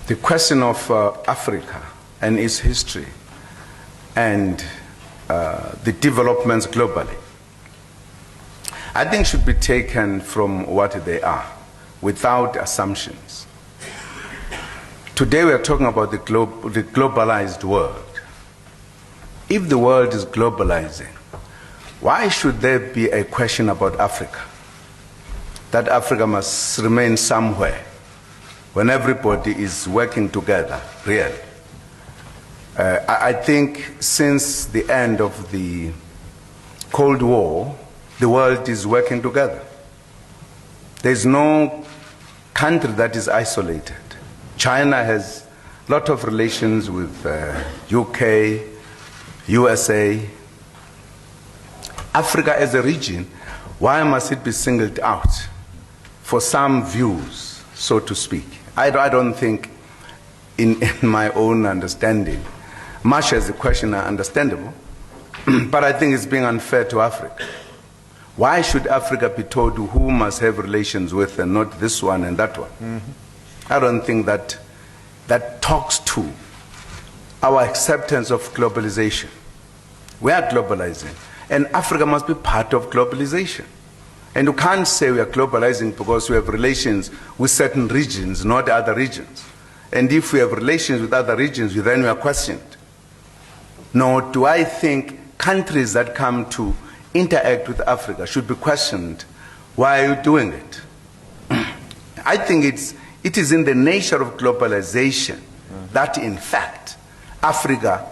The question of Africa and its history and the developments globally, I think should be taken from what they are, without assumptions. Today we are talking about the globalized world. If the world is globalizing, why should there be a question about Africa? That Africa must remain somewhere when everybody is working together, really. I think since the end of the Cold War, the world is working together. There's no country that is isolated. China has a lot of relations with UK, USA. Africa as a region, why must it be singled out for some views, so to speak? I don't think, in my own understanding, much as the question are understandable, but I think it's being unfair to Africa. Why should Africa be told who must have relations with and not this one and that one? Mm-hmm. I don't think that talks to our acceptance of globalization. We are globalizing, and Africa must be part of globalization. And you can't say we are globalizing because we have relations with certain regions, not other regions. And if we have relations with other regions, then we are questioned. Nor do I think countries that come to interact with Africa should be questioned. Why are you doing it? I think it is in the nature of globalization that, in fact, Africa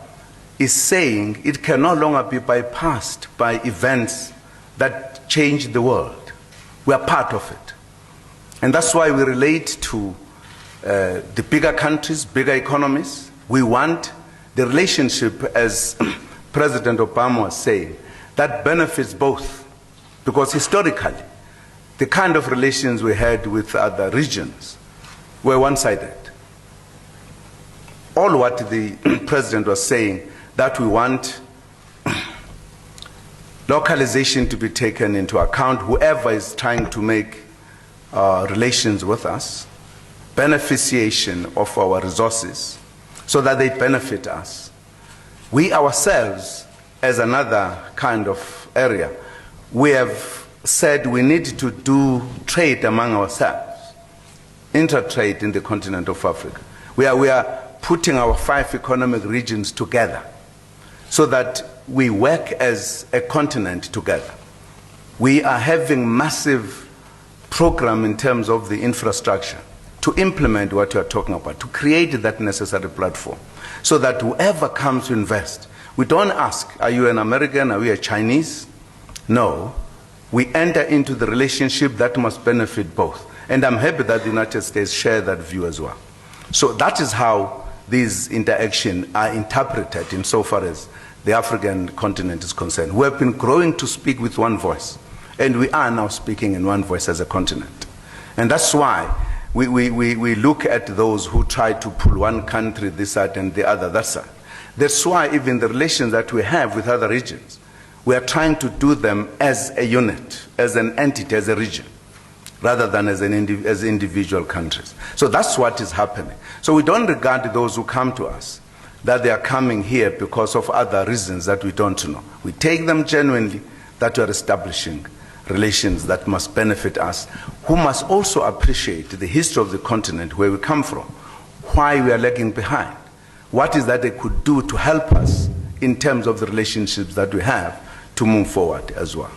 is saying it can no longer be bypassed by events that change the world. We are part of it. And that's why we relate to the bigger countries, bigger economies. We want the relationship, as President Obama was saying, that benefits both. Because historically, the kind of relations we had with other regions were one-sided. All what the President was saying, that we want localization to be taken into account, whoever is trying to make relations with us, beneficiation of our resources, so that they benefit us. We ourselves, as another kind of area, we have said we need to do trade among ourselves, inter-trade in the continent of Africa. We are putting our 5 economic regions together so that we work as a continent together. We are having massive program in terms of the infrastructure to implement what you are talking about, to create that necessary platform, so that whoever comes to invest, we don't ask, are you an American, are we a Chinese? No, we enter into the relationship that must benefit both. And I'm happy that the United States share that view as well. So that is how these interactions are interpreted insofar as the African continent is concerned. We have been growing to speak with one voice, and we are now speaking in one voice as a continent. And that's why we look at those who try to pull one country this side and the other that side. That's why even the relations that we have with other regions, we are trying to do them as a unit, as an entity, as a region, rather than as individual countries. So that's what is happening. So we don't regard those who come to us that they are coming here because of other reasons that we don't know. We take them genuinely that we are establishing relations that must benefit us, who must also appreciate the history of the continent, where we come from, why we are lagging behind, what is that they could do to help us in terms of the relationships that we have to move forward as well.